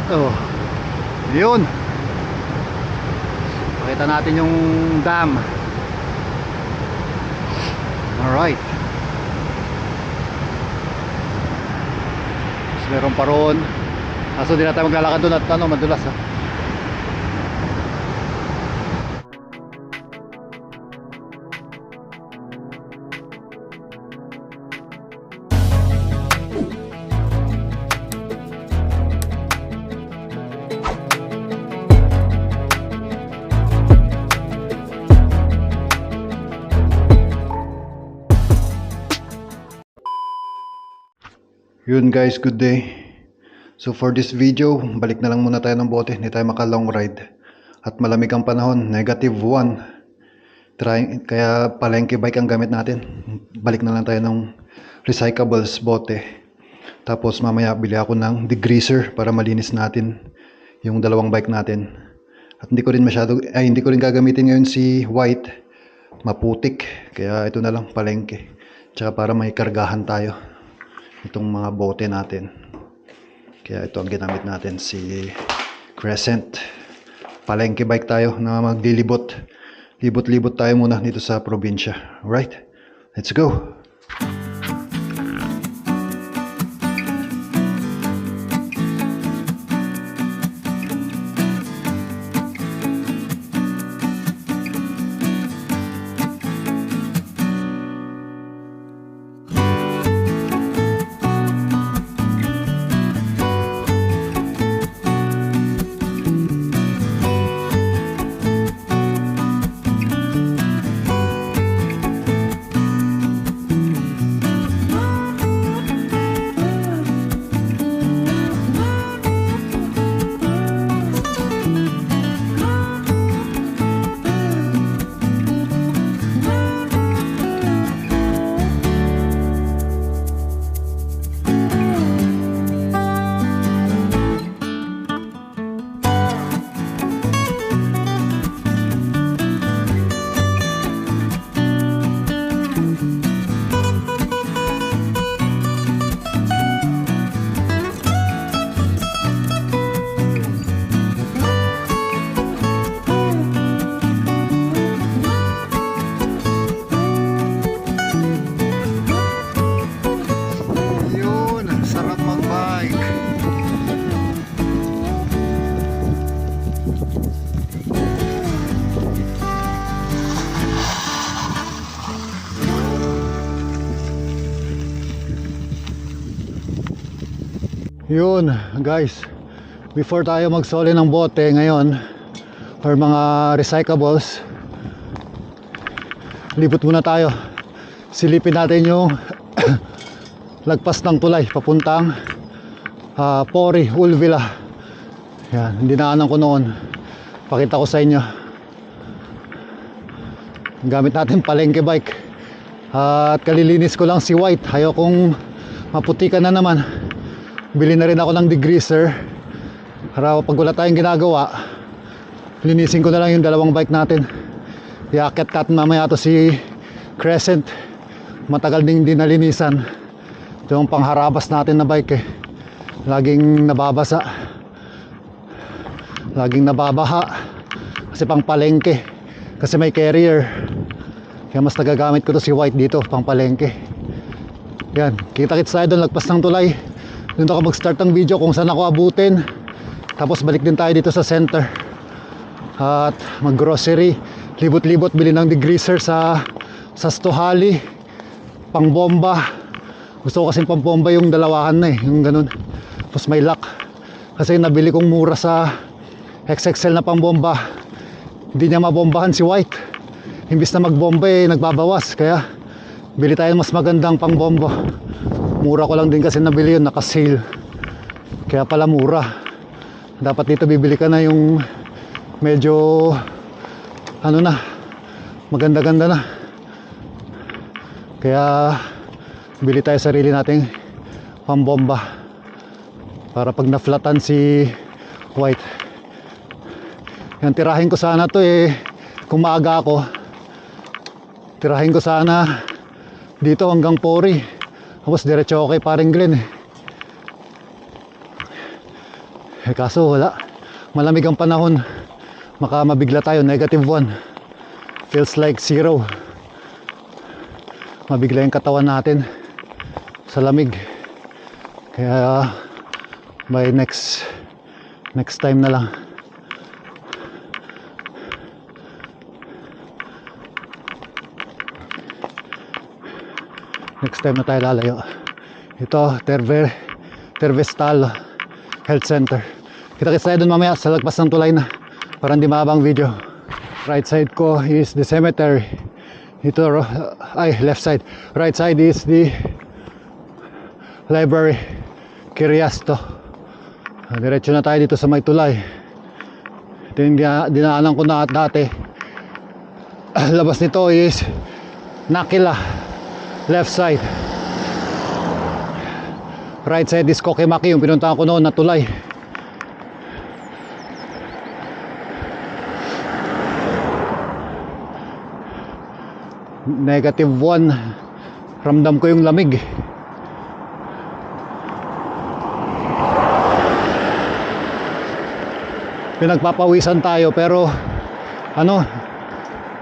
Oh, yun. Pakita natin yung dam. Alright. Tapos meron pa roon. Kaso di na tayo maglalakad doon at madulas ha. Yun guys, good day. So for this video, balik na lang muna tayo ng bote. Hindi tayo maka long ride. At malamig ang panahon, -1. Kaya palengke bike ang gamit natin. Balik na lang tayo ng recyclables bote. Tapos mamaya bili ako ng degreaser para malinis natin yung dalawang bike natin. At hindi ko rin gagamitin ngayon si white. Maputik. Kaya ito na lang, palengke. Tsaka para may kargahan tayo itong mga bote natin. Kaya ito ang ginamit natin, si Crescent. Palengke bike tayo na maglilibot. Libot-libot tayo muna dito sa probinsya. Alright, let's go! Yun guys, before tayo magsoli ng bote ngayon or mga recyclables, libot muna tayo. Silipin natin yung lagpas ng tulay papuntang Pori, Ulvilla. Yan, dinaanan ko noon. Pakita ko sa inyo. Gamit natin palengke bike. At kalilinis ko lang si white. Ayaw kong maputikan na naman. Bili na rin ako ng degreaser para pag wala tayong ginagawa, linisin ko na lang yung dalawang bike natin. Iakyat mamaya to si Crescent. Matagal din nalinisan. Ito yung pangharabas natin na bike laging nababasa, laging nababaha kasi pang palengke, kasi may carrier. Kaya mas nagagamit ko to si white dito, pang palengke. Yan, kita-kits tayo doon lagpas ng tulay. Doon ako mag-start ng video kung saan ako abutin. Tapos balik din tayo dito sa center at mag-grocery, libot-libot, bili ng degreaser sa Stohali, pang bomba. Gusto ko kasi pang bomba yung dalawahan na yung ganun. Tapos may lock. Kasi nabili kong mura sa XXL na pang bomba, hindi niya mabombahan si white. Imbis na magbomba nagbabawas. Kaya bili tayo mas magandang pang bomba. Mura ko lang din kasi nabili yun, naka-sale. Kaya pala mura. Dapat dito bibili ka na yung medyo maganda-ganda na. Kaya bili tayo sarili nating pambomba para pag na-flatan si white. Yan, tirahin ko sana to kung maaga ako. Tirahin ko sana dito hanggang Pori. Tapos diretso ako kay paring Glenn Kaso wala, malamig ang panahon, mabigla tayo. -1, feels like 0. Mabigla yung katawan natin sa lamig. Kaya by next time na lang. Next time na tayo lalayo. Ito, Tervestal Health Center. Kita-kits tayo dun mamaya sa lagpas ng tulay na, para hindi mahabang video. Right side ko is the cemetery. Ito, left side. Right side is the library, Kiriasto. Diretso na tayo dito sa may tulay. Ito yung dinaanan ko na dati. Labas nito is Nakila, left side. Right side is Kokemaki, yung pinuntahan ko noon na tulay. -1, ramdam ko yung lamig. Pinagpapawisan tayo pero ano,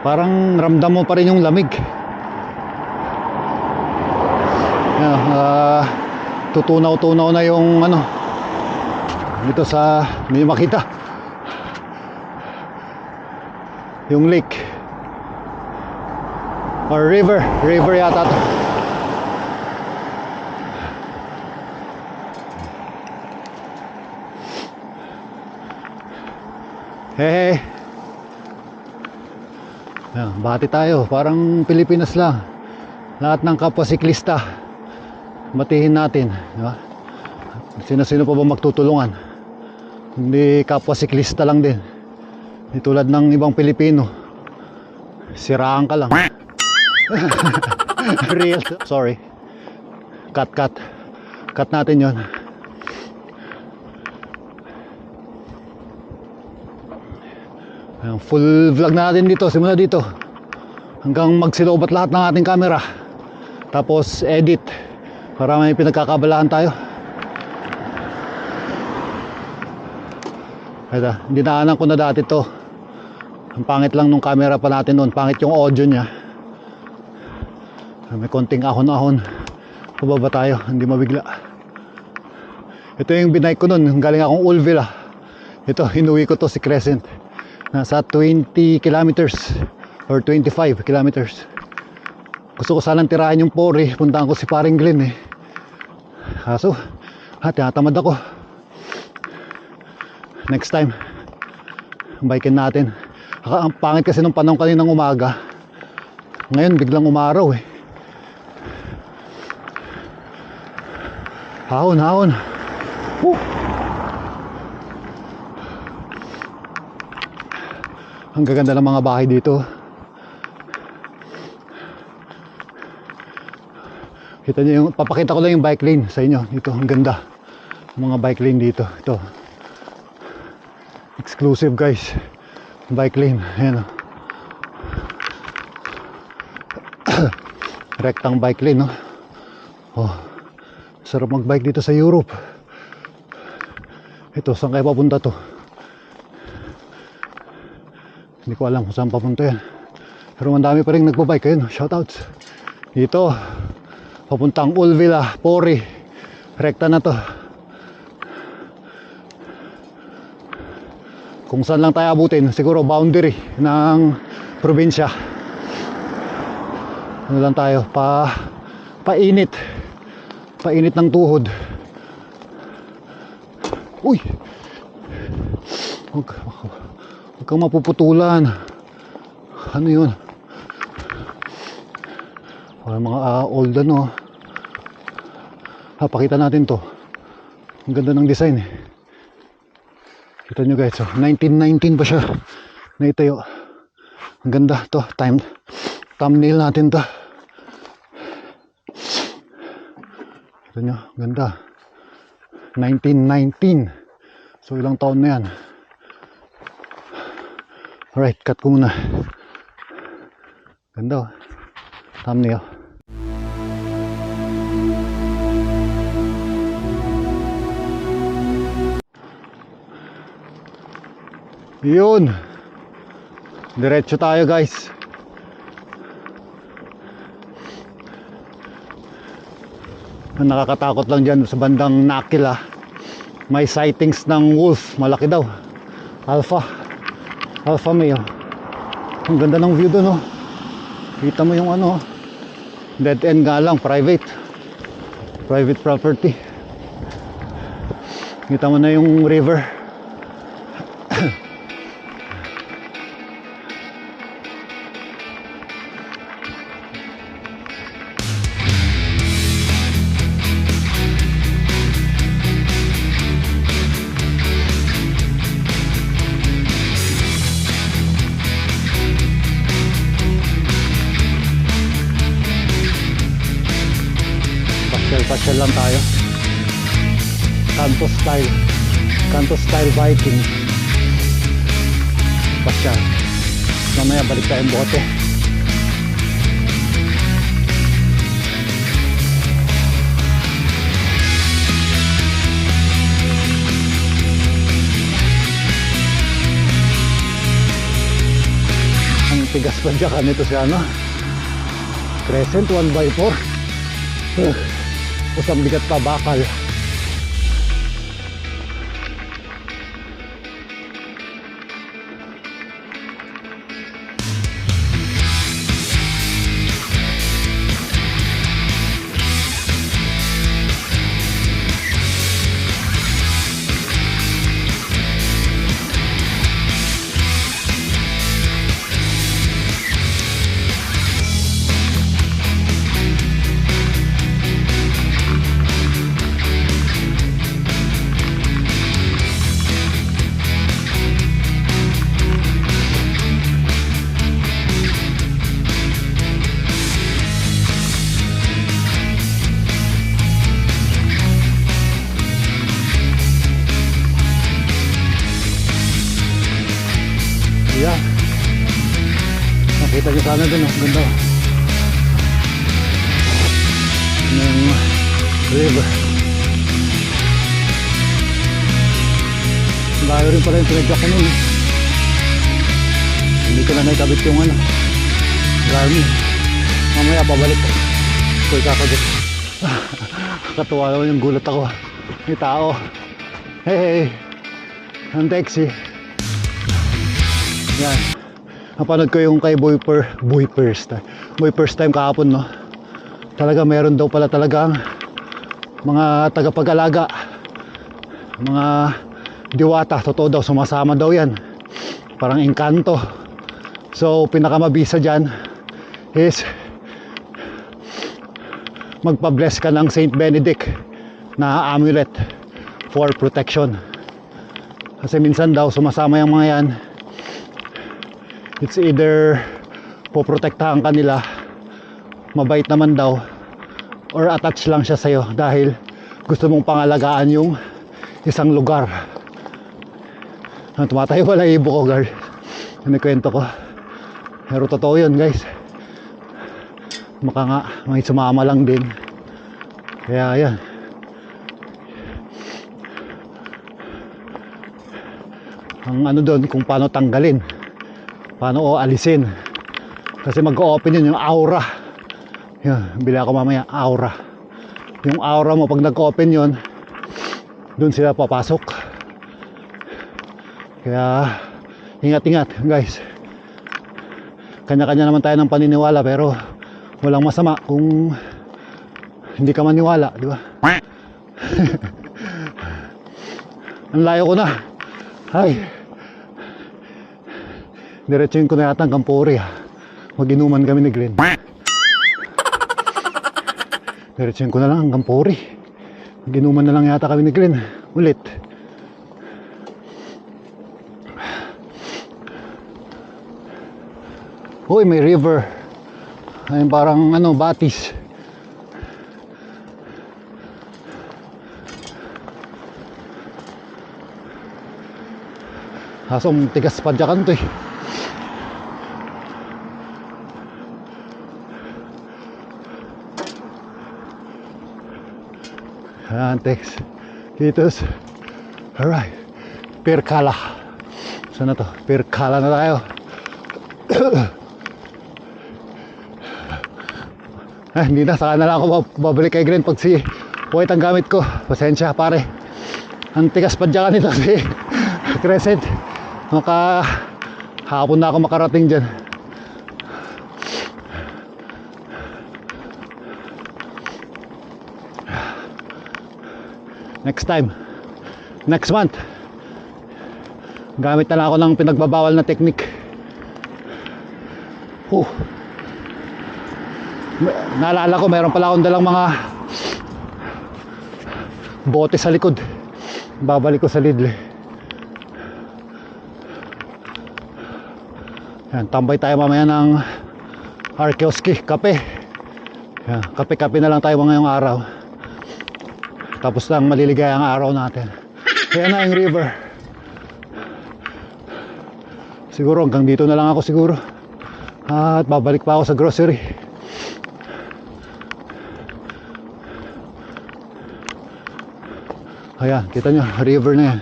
parang ramdam mo pa rin yung lamig. Tutunaw-tunaw na yung ano dito sa, hindi makita yung lake or river yata to. Hey, bati tayo, parang Pilipinas lang. Lahat ng kapwa siklista, batihin natin, di ba? Sino-sino pa ba magtutulungan? Hindi kapwa siklista lang din. Di tulad ng ibang Pilipino, siraan ka lang. Real, sorry. Cut natin yon. Full vlog na natin dito, simula dito hanggang magsilobat lahat ng ating camera, tapos edit para may pinagkakabalaan tayo. Ito, dinaanan ko na dati to. Ang pangit lang nung camera pa natin noon, pangit yung audio nya. May konting ahon-ahon. Pababa tayo, hindi mabigla. Ito yung binike ko noon, galing akong Ulvilla. Ito, inuwi ko to si Crescent. Nasa 20 kilometers or 25 kilometers. Gusto ko sanang tirahin yung Pori, puntahan ko si paring Glenn eh. Kaso tinatamad ako. Next time bikin natin. Ang pangit kasi nung panahon kaninang umaga, ngayon biglang umaraw eh. Hahon. Ang gaganda ng mga bahay dito. Kita niyo yung, papakita ko lang yung bike lane sa inyo. Dito, ang ganda. Mga bike lane dito. Ito. Exclusive guys. Bike lane. Ayan o. Rectang bike lane, no? Oh. Sarap mag-bike dito sa Europe. Ito, saan kayo papunta to? Hindi ko alam kung saan papunta yan. Pero mandami pa rin nagbabike. Ayun, shoutouts. Dito, papuntang Ulvilla, Pori. Rekta na to. Kung saan lang tayo abutin, siguro boundary ng probinsya. Ano lang tayo, painit. Painit ng tuhod. Uy! Huwag kang mapuputulan. Ano yun? Mga old ano. Pakita natin to. Ang ganda ng design eh. Kita nyo guys, 1919 pa siya naitayo. Ang ganda to. Thumbnail natin to. Kita nyo, ganda. 1919. So ilang taon na yan. Alright, cut ko muna. Ganda oh. Thumbnail. Yun. Diretso tayo guys. Ang nakakatakot lang dyan sa bandang Nakila, may sightings ng wolf. Malaki daw. Alpha male. Ang ganda ng view doon, oh. Kita mo yung ano, dead end nga lang, private property. Kita mo na yung river. Pasyal lang tayo. Kanto style biking. Pasyal. Mamaya balik tayong bote. Ang tigas pa dyan nito si ano, Crescent 1x4. Usang bigat pa, bakal. Yeah. Nakita nyo sana dun, oh. Ganda. Yung river. Layo rin pala yung pinagyak ko nun. Hindi ko na naikabit yung ano, Garmin. Mamaya pabalik ko. Iko'y kakagat. Katuwa naman yung gulat ako. May tao. Hey, ang taxi. Yan. Napanood ko yung kay Boy First Time kahapon, no. Talaga meron daw pala talagang mga tagapag-alaga, mga diwata. Totoo daw, sumasama daw yan. Parang engkanto. So pinakamabisa dyan is magpa-bless ka ng Saint Benedict na amulet for protection. Kasi minsan daw sumasama yung mga yan, it's either poprotektahan ka nila, mabait naman daw, or attached lang siya sa'yo dahil gusto mong pangalagaan yung isang lugar. Tumatayo wala ibo ko, guard. Kwento ko. Pero totoo yun, guys. Maka nga may sumama lang din. Kaya yan. Ang ano doon, kung paano tanggalin, paano alisin. Kasi mag-open yun yung aura. Yan, bili ako mamaya, aura. Yung aura mo, pag nag-open yun, dun sila papasok. Kaya ingat-ingat, guys. Kanya-kanya naman tayo ng paniniwala, pero walang masama kung hindi ka maniwala, di ba? Ang layo ko na. Ay, diretsuin ko na yata ang Kampuri. Mag-inuman kami ni Glenn. Diretsuin ko na lang ang Kampuri. Mag-inuman na lang yata kami ni Glenn ulit. Uy, may river. Ay, parang ano, Batis. Asong tigas padyakan to eh. Ayan, text. Kitos. Alright. Pirkala. Saan na to? Pirkala na tayo. Hindi na, saka na lang ako babalik kay Glenn pag si White ang gamit ko. Pasensya pare, ang tigas pa dyan nito si Crescent. Hapon na ako makarating dyan. Next time, next month, gamit na lang ako ng pinagbabawal na technique. Naalala ko, meron pala akong dalang mga bote sa likod. Babalik ko sa Lidl. Yan, tambay tayo mamaya ng Arkeoski, kape. Yan, kape-kape na lang tayo ngayong araw. Tapos lang maliligaya ang araw natin. Kaya na yung river. Siguro hanggang dito na lang ako siguro. At babalik pa ako sa grocery. Ayan, kita nyo, river na yan.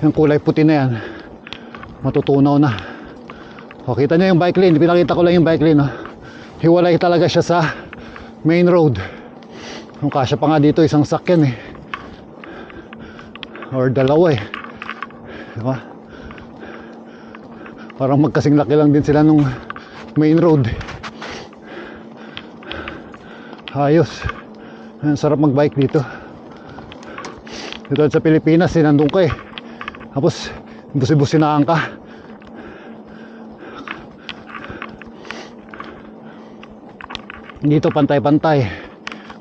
Yung kulay puti na yan, matutunaw na. O, kita nyo yung bike lane, pinakita ko lang yung bike lane, no? Hiwalay talaga siya sa main road. Yung kasya pa nga dito, isang sakyan eh, or dalawa eh, diba? Parang magkasing laki lang din sila nung main road. Ayos. Ang sarap magbike dito. Dito sa Pilipinas, nandun ka eh. Tapos, busi-businahan ka. Dito pantay-pantay.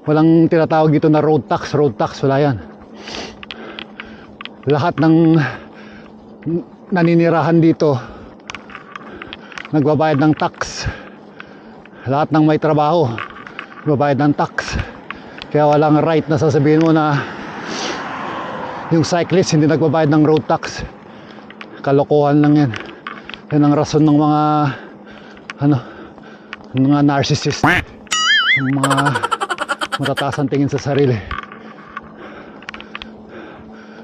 Walang tinatawag dito na road tax. Road tax, wala yan. Lahat ng naninirahan dito nagbabayad ng tax. Lahat ng may trabaho nagbabayad ng tax. Kaya walang right na sasabihin mo na yung cyclist hindi nagbabayad ng road tax. Kalokohan lang yan. Yan ang rason ng mga mga narcissist, yung mga matataas ang tingin sa sarili,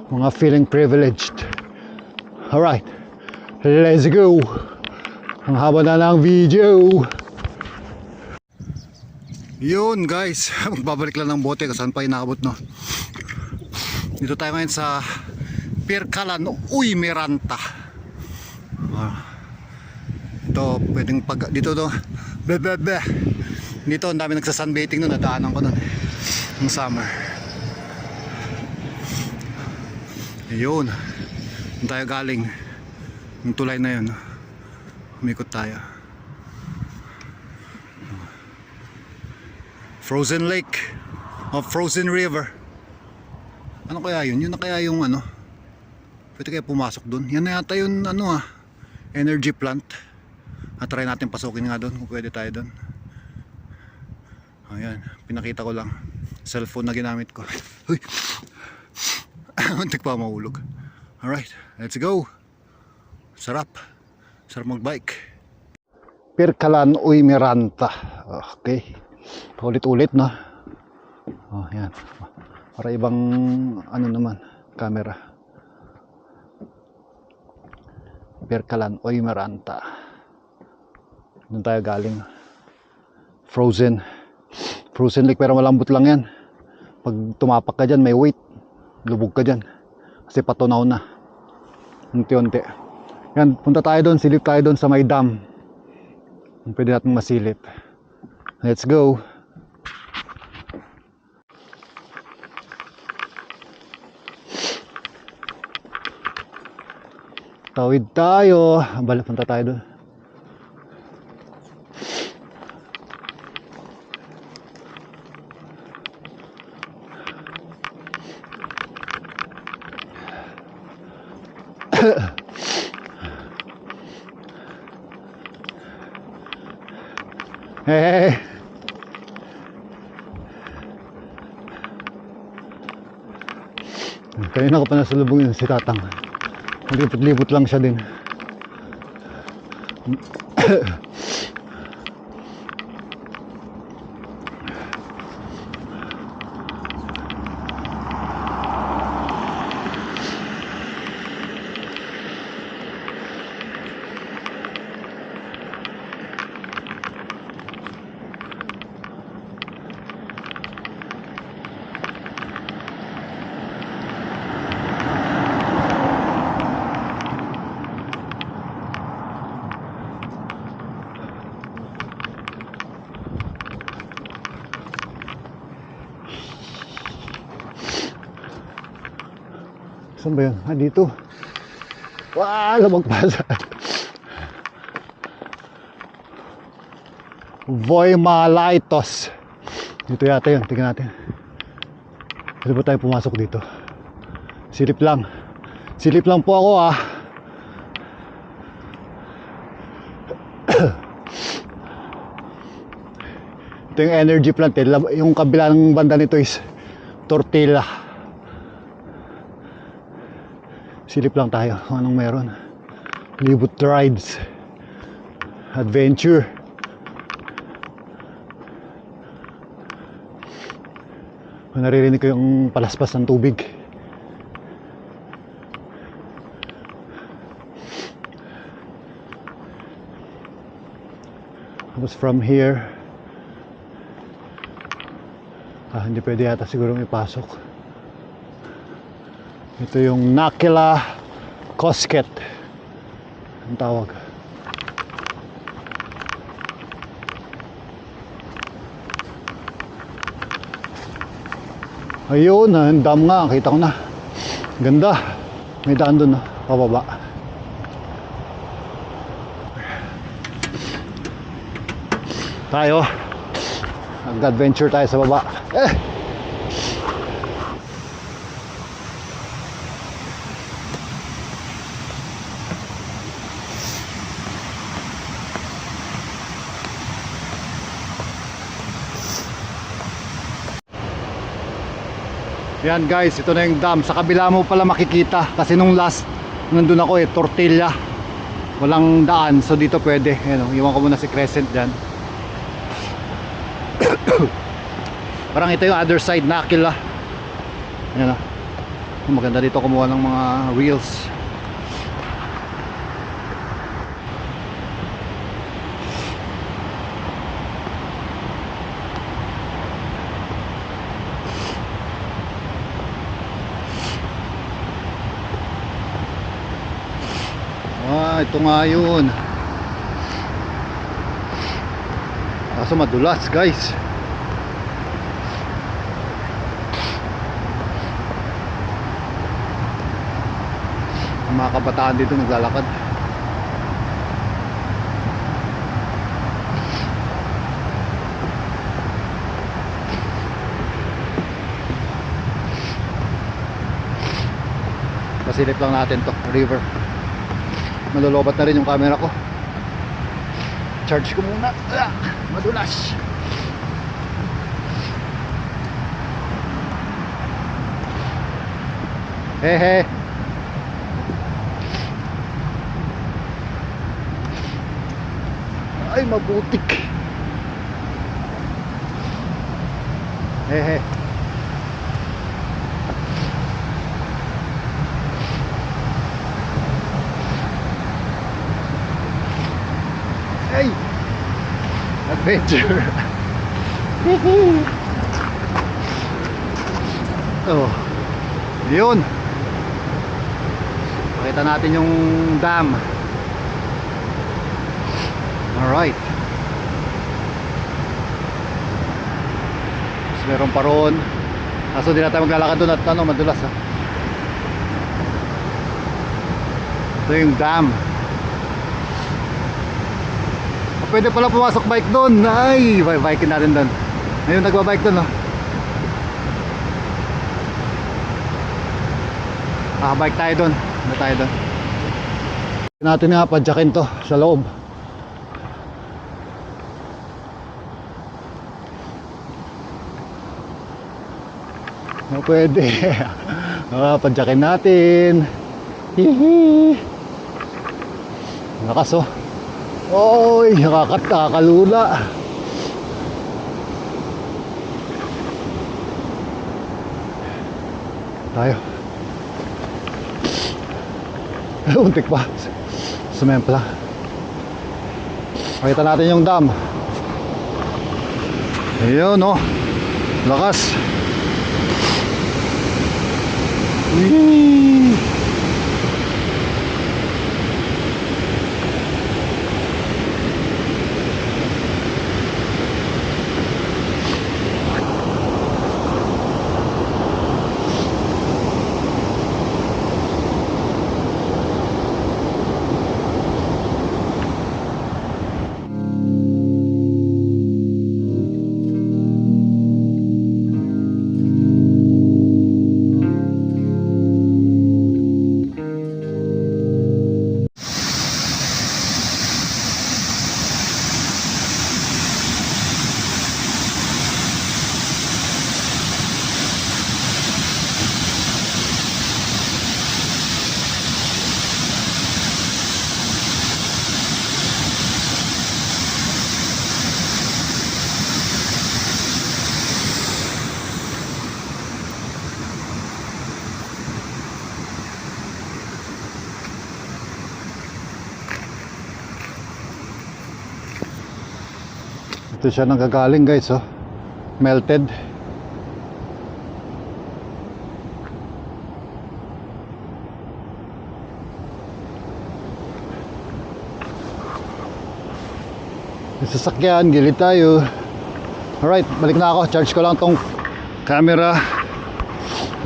mga feeling privileged. Alright, let's go. Ang haba na ng video. Yun guys, magbabalik lang ng bote kasi saan pa inaabot, no? Dito tayo ngayon sa Pirkalan, Uy Miranta. Ito pwedeng pag dito to. Dito ang dami nagsa-sunbathing noon, nadaanan ko noon ng summer. Yun, doon tayo galing, yung tulay na yun. Umikot tayo. Frozen Lake o Frozen River. Ano kaya yun? Yun na kaya yung ano? Pwede kaya pumasok dun? Yan na yata yung energy plant. At try natin pasukin nga dun kung pwede tayo dun. Ayan, pinakita ko lang. Cellphone na ginamit ko. Uy! Muntik pa mahulog. Alright, let's go. Sarap. Sarap magbike. Pirkalan, Uy Miranta. Okay. Paulit-ulit, no? Oh, yan. Para ibang naman, camera. Pirkalan, Uy Miranta. Doon tayo galing. Frozen Lake, pero malambot lang yan. Pag tumapak ka dyan, may weight. Lubog ka dyan. Kasi patunaw na. Unti-unti. Yan, punta tayo doon. Silip tayo doon sa may dam. Pwede natin masilip. Let's go. Tawid tayo. Balik, punta tayo doon. Hey. Kanina ko pa nasalubong yun si Tatang. Malipot-lipot lang siya din. Saan ba yun? Ah, dito. Lamang pasa. Voimalaitos. Dito yata yun, tingnan natin. Pwede ba tayo pumasok dito? Silip lang. Silip lang po ako ah. Ito yung energy plant eh. Yung kabilang banda nito is tortilla. Silip lang tayo kung anong meron. Libot rides. Adventure. Naririnig ko yung palaspas ng tubig. Tapos from here, hindi pwede yata siguro ipasok. Ito yung Nakila Kosket ang tawag. Ayun, ang dam nga, kita ko na. Ganda. May daan doon, pababa. Tayo. Nag-adventure tayo sa baba. Yan guys, ito na yung dam. Sa kabila mo pala makikita. Kasi nung last, nandun ako tortilla. Walang daan, so dito pwede. Ayan, iwan ko muna si Crescent dyan. Parang ito yung other side, Nakila. Ayan o. Maganda dito kumuha ng mga reels. Ito nga yun. Kaso madulas guys. Ang mga kabataan dito naglalakad. Pasilip lang natin to river. Malolobat na rin yung camera ko. Charge ko muna. Madulas. Hehe. Ay, mabutik. Hehe. Ay! Adventure! Oh, yun! Pakita natin yung dam. Alright. Tapos meron pa ron. Kaso di na tayo maglalakad doon at madulas ha. Ito yung dam. Pwede pala pumasok bike doon. Ay, bike natin doon. Ngayon nagbabike doon bike tayo doon. Ano tayo doon? Natin nga padyakin to sa loob. Pwede. Padyakin natin. Hihi. Lakas oh. Oy, nakakalula. Tayo. Untik pa. Sumempla. Pakita natin yung dam. Ayun oh. Lakas. Whee! Ito siya nanggagaling guys, oh. Melted. Yung sasakyan, gilid tayo. Alright, balik na ako. Charge ko lang tong camera.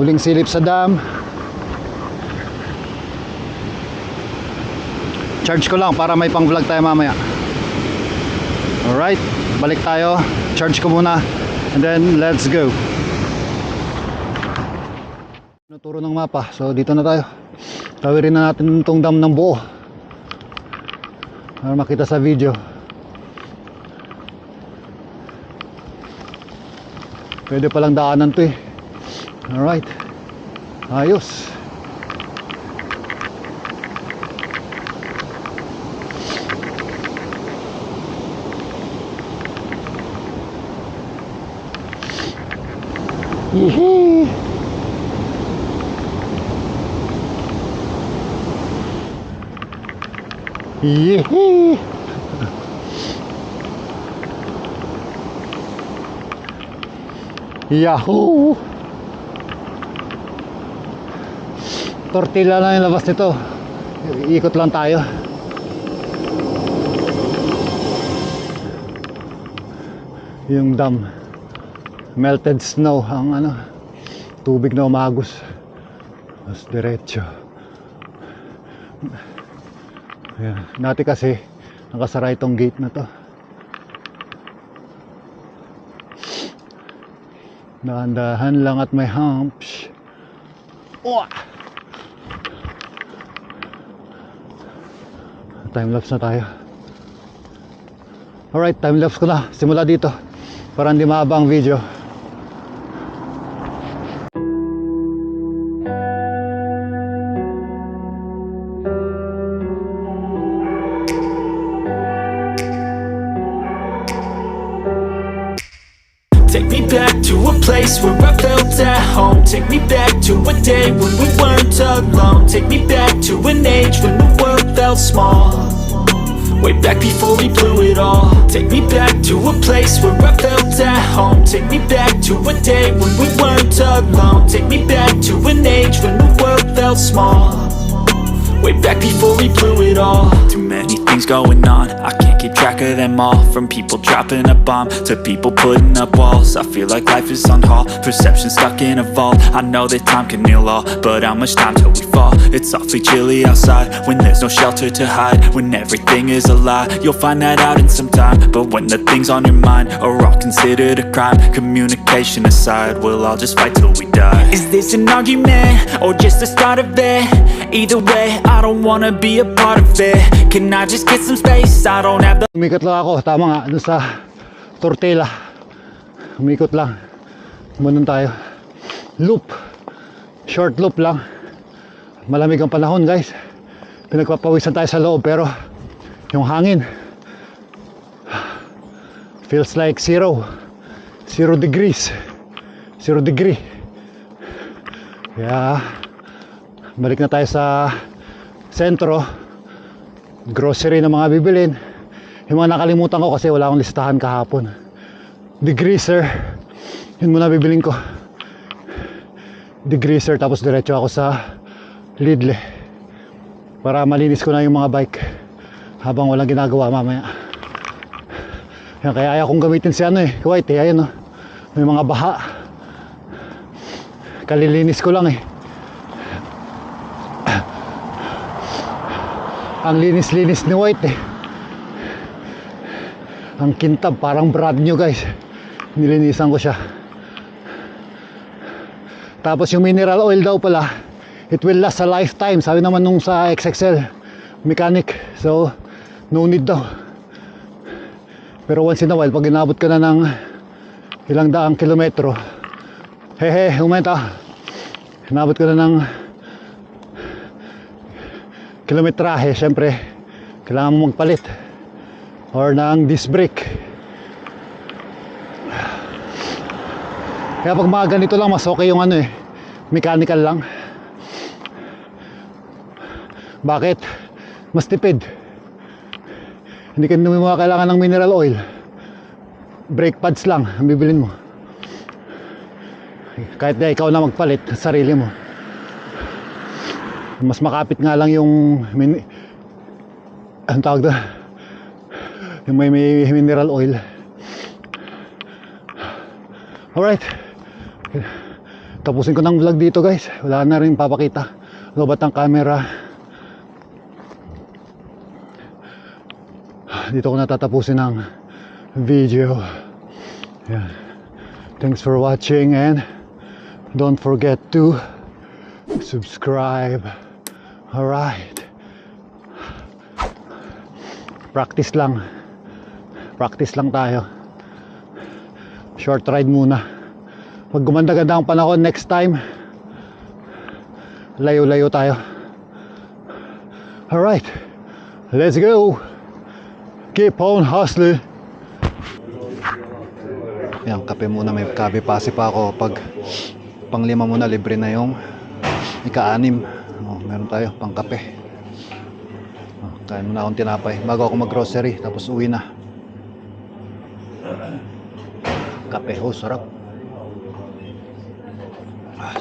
Huling silip sa dam. Charge ko lang para may pang vlog tayo mamaya. Alright, balik tayo. Charge ko muna and then let's go. Naturo ng mapa. So dito na tayo. Tawirin na natin itong dam ng buo para makita sa video. Pwede palang daanan to eh. Alright, ayos. Yehey! Yehey! Yahoo! Tortilla lang yung labas nito. Ikot lang tayo. Yung dam, melted snow ang ano, tubig na umagos. Mas diretso. Ayan. Dati kasi nakasara itong gate na to. Dahan-dahan lang at may humps. Oh! Time-lapse na tayo. Alright, time-lapse ko na. Simula dito para hindi mahaba ang video. Take me back to a place where I felt at home. Take me back to a day when we weren't alone. Take me back to an age when the world felt small. Way back before we blew it all. Take me back to a place where I felt at home. Take me back to a day when we weren't alone. Take me back to an age when the world felt small. Way back before we blew it all. Too many things going on, I can't keep track of them all. From people dropping a bomb to people putting up walls. I feel like life is on hold, perception stuck in a vault. I know that time can heal all, but how much time till we fall? It's awfully chilly outside when there's no shelter to hide. When everything is a lie, you'll find that out in some time. But when the things on your mind are all considered a crime, communication aside, we'll all just fight till we die. Is this an argument or just the start of it? Either way, I don't wanna be a part of it. Can I just get some space? I don't have the... Umikot lang ako, tama nga, dun sa Tortilla. Umikot lang. Gumanon tayo. Loop. Short loop lang. Malamig ang panahon guys. Pinagpapawisan tayo sa loob pero yung hangin feels like 0 degrees. 0 degree. Kaya balik na tayo sa sentro. Grocery na mga bibilin. Yung mga nakalimutan ko kasi wala akong listahan kahapon. Degreaser, yun muna bibilin ko. Degreaser, tapos diretso ako sa Lidl para malinis ko na yung mga bike habang walang ginagawa mamaya. Yan, kaya ayaw kong gamitin si ano eh, Kuwait eh, ayan oh. May mga baha. Kalilinis ko lang eh. Ang linis-linis ni White eh. Ang kintab, parang brand new guys. Nilinisan ko siya. Tapos yung mineral oil daw pala, it will last a lifetime. Sabi naman nung sa XXL mechanic. So, no need daw. Pero once in a while, pag inabot ka na ng ilang daang kilometro, hehe, umenta. Inabot ka na ng kilometrahe, syempre kailangan mo magpalit or ng disc brake. Kaya pag mga ganito lang mas okay yung ano eh, mechanical lang. Bakit? Mas tipid. Hindi ka naman kailangan ng mineral oil. brake pads lang ang bibilin mo. Kahit na ikaw na magpalit sa sarili mo. Mas makapit nga lang yung ang tawag doon, yung may mineral oil. Alright, tapusin ko ng vlog dito guys. Wala na rin papakita. Lobat ang camera. Dito ko natatapusin ang video. Yan. Thanks for watching and don't forget to subscribe. Alright. Practice lang. Practice lang tayo. Short ride muna. Pag gumanda-ganda ang panahon next time, layo-layo tayo. Alright. Let's go. Keep on hustling. Yan, kape muna. May kape pasi pa ako. Pag pang-5 muna, libre na yung ika-6. Meron tayo pang kape. Kain muna akong tinapay bago ako mag-grocery, tapos uwi na. Kape, sarap.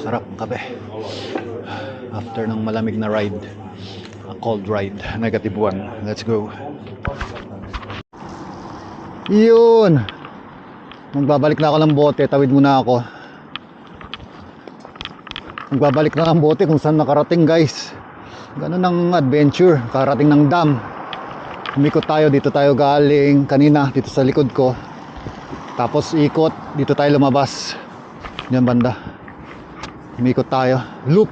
Sarap ang kape. After ng malamig na ride, a cold ride, -1. Let's go. Yun, magbabalik na ako ng bote. Tawid muna ako. Magbabalik na ng bote kung saan nakarating guys. Ganun ang adventure. Karating ng dam. Umikot tayo. Dito tayo galing kanina, dito sa likod ko. Tapos ikot. Dito tayo lumabas. Diyan banda. Umikot tayo. Loop.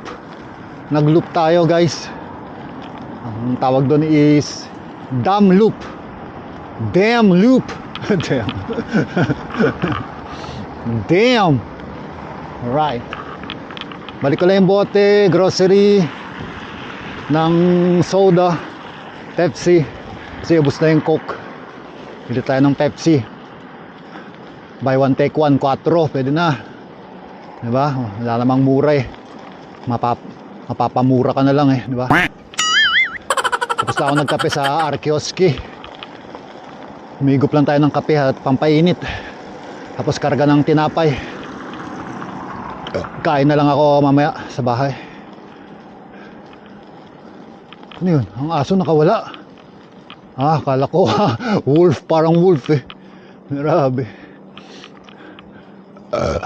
Nag-loop tayo guys. Ang tawag doon is dam loop. Damn loop. Damn. Damn. Alright. Balik ko lang yung bote, grocery, ng soda, Pepsi. Kasi ubos na yung Coke. Bili tayo ng Pepsi. Buy one take one, 4. Pwede na. Diba? Wala namang mura eh. Mapapamura ka na lang eh. Diba? Tapos ako nagkape sa Arkioski. Humigop lang tayo ng kape at pampainit. Tapos karga ng tinapay. Kain na lang ako mamaya sa bahay. Ano yun? Ang aso nakawala. Akala ko wolf, parang wolf eh. Grabe.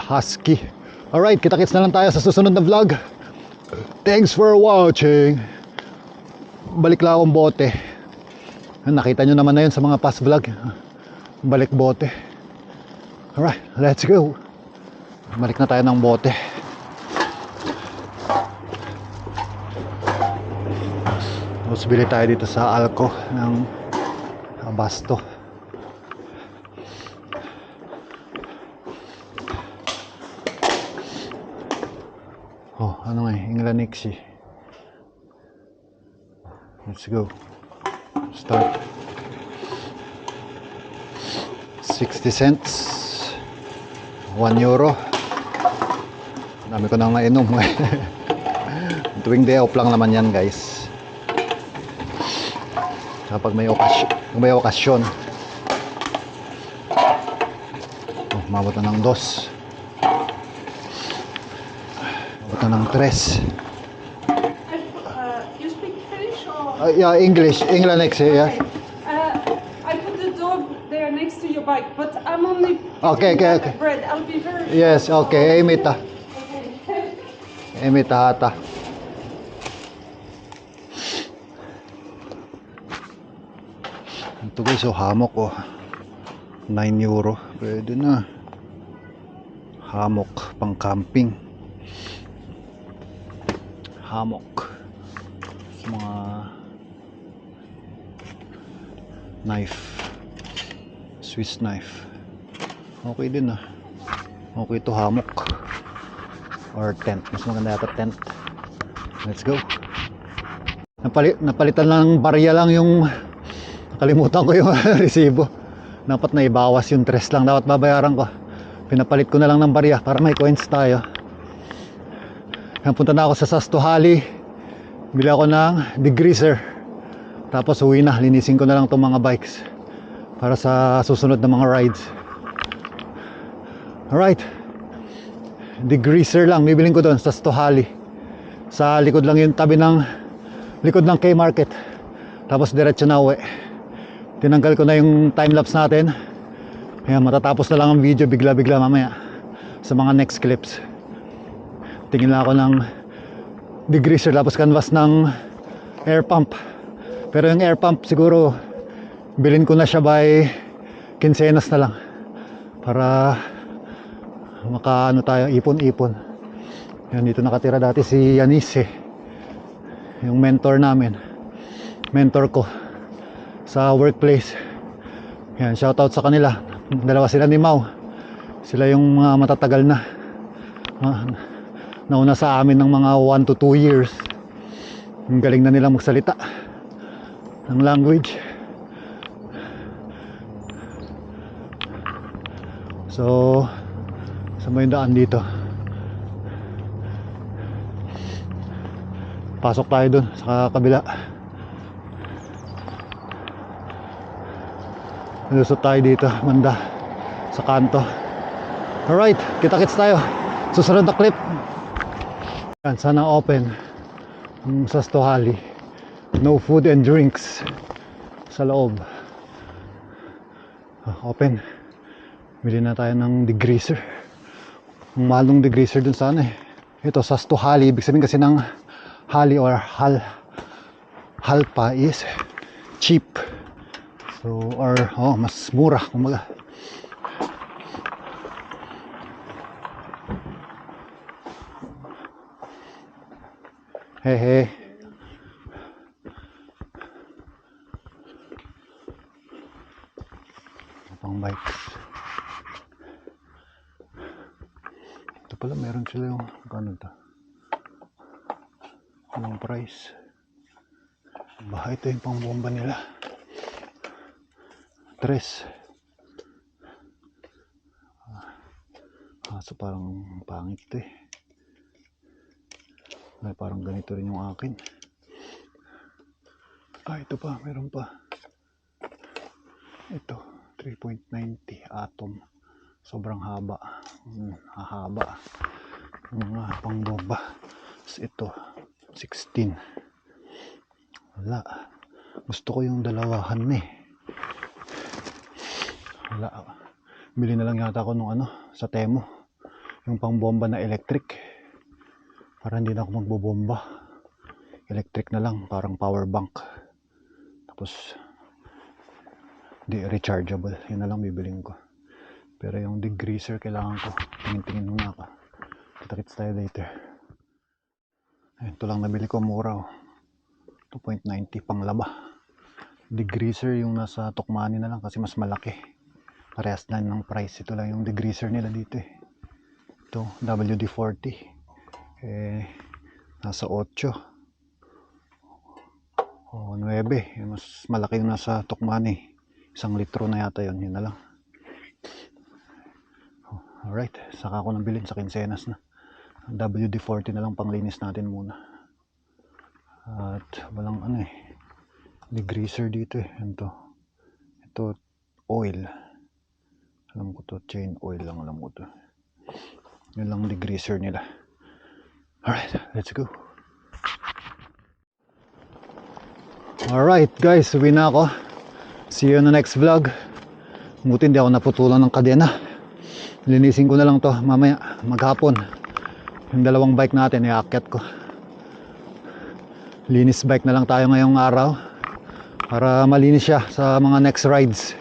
Husky. Alright, kita-kits na lang tayo sa susunod na vlog. Thanks for watching. Balik lang akong bote. Nakita nyo naman na yun sa mga past vlog. Balik bote. Alright, let's go. Balik na tayo ng bote. Tapos bili tayo dito sa Alco ng Abasto. Oh, ano nga eh, Inglanixi. Let's go. Start. 60 cents. 1 euro. Dami ko nang nainom. Tuwing day off lang naman yan guys. Kapag may okasyon. Oh, mabot na ng 2. Mabot na ng 3. You speak French or? Yeah, English. English, yeah. I put the dog there next to your bike, but I'm only Okay. bread. I'll be very Yes, okay. Emita. Emita hata. Ito guys, hammock oh. 9 euro. Pwede na. Hammock pang camping. Hammock. Sa mga knife. Swiss knife. Okay din ah. Okay to hammock. Or tent. Mas maganda yata tent. Let's go. Napalitan lang barya lang yung nakalimutan ko yung resibo. Dapat na ibawas yung 3 lang. Dapat babayaran ko. Pinapalit ko na lang ng barya para may coins tayo. Punta na ako sa Sastuhali. Bili ako ng degreaser. Tapos uwi na. Linisin ko na lang itong mga bikes para sa susunod na mga rides. Alright. Degreaser lang. Bibiling ko doon sa Stohali. Sa likod lang yung tabi ng likod ng K-Market. Tapos diretso na uwi. Tinanggal ko na yung time-lapse natin. Ayan, matatapos na lang ang video bigla-bigla mamaya sa mga next clips. Tingin lang ako ng degreaser tapos canvas ng air pump. Pero yung air pump siguro bilhin ko na siya by quincenas na lang para makaano tayo, ipon-ipon. Yan, dito nakatira dati si Yanis yung mentor namin, mentor ko sa workplace. Yan, shoutout sa kanila. Dalawa sila ni Mau. Sila yung mga matatagal na nauna sa amin ng mga 1 to 2 years. Ang galing na nila magsalita ng language. So sa may daan dito, pasok tayo dun sa kabila. Lusot tayo dito banda sa kanto. Alright, kita-kits tayo susunod na clip. Yan, sana open ang sa Stohali. No food and drinks sa loob. Open. Bili na tayo ng degreaser. Ang mahal ng degreaser dun sana eh. Ito sa Stohali, ibig sabihin kasi ng hali or halpa is cheap. So, or mas mura kumbaga. Hehe. Pang bikes. Ito pala meron sila yung ano to, yung price. Baka ito yung pang bomba nila. 3. So parang pangit ito eh. Ay, parang ganito rin yung akin. Ito pa, meron pa. Ito 3.90 atom. Sobrang haba. Hahaba. Mga pang bomba. Ito 16. Wala. Gusto ko yung dalawahan eh. Wala. Bili na lang yata ako nung sa Temo. Yung pang bomba na electric. Para hindi na ako magbobomba. Electric na lang. Parang power bank. Tapos di rechargeable. Yun na lang bibiling ko. Pero yung degreaser kailangan ko. Tingin-tingin muna ako. Kita-kits tayo later. Ito lang nabili ko, mura 2.90 pang laba. Degreaser yung nasa Tokmani na lang kasi mas malaki. Parehas na ng price. Ito lang yung degreaser nila dito eh. Ito WD-40 nasa 8 o 9. Mas malaki yung nasa Tokmani. 1 litro na yata yun. Yun na lang. Alright, saka ko nang bilhin sa quincenas na. WD-40 na lang panglinis natin muna. At walang degreaser dito eh. Ito oil. Alam ko to, chain oil lang alam ko to. Yun lang degreaser nila. Alright, let's go. Alright guys, uwi na ako. See you in the next vlog. Buti hindi ako naputulan ng kadena. Linisin ko na lang to mamaya, maghapon. Yung dalawang bike natin, iaakyat ko. Linis bike na lang tayo ngayong araw para malinis siya sa mga next rides.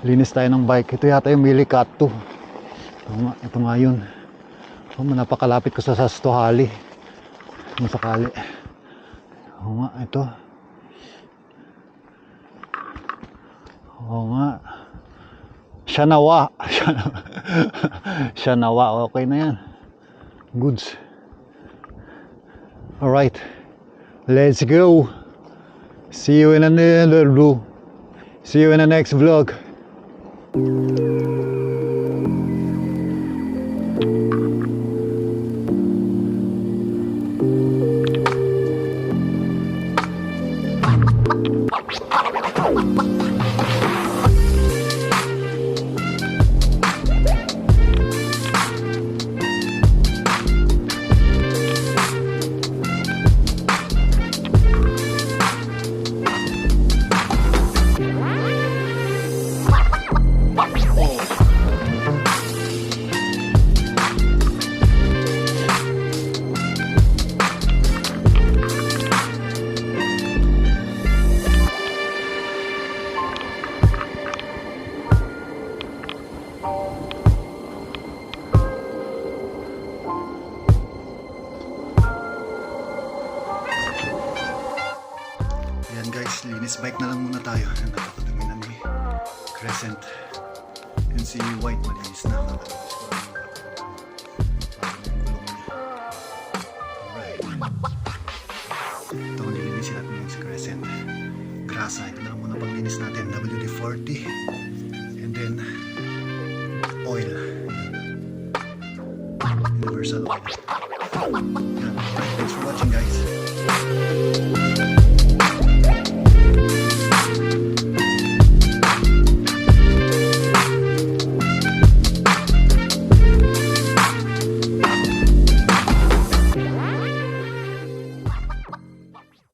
Linis tayo ng bike. Ito yata yung Mili Cat 2. Ito nga yun. Napakalapit ko sa Stohali. Kung sakali. Ito. Shanawa. Shanawa. Okay na yan. Goods. Alright. Let's go. See you in another vlog. See you in the next vlog. Linis bike na lang muna tayo. Napakadumi na ni Crescent. Yun si White, malinis na. Alright. Ito ang nilinisin natin yung si Crescent. Grasa, ito na lang muna panglinis natin. WD-40. And then, oil. Universal oil. Yan. Alright, thanks for watching guys.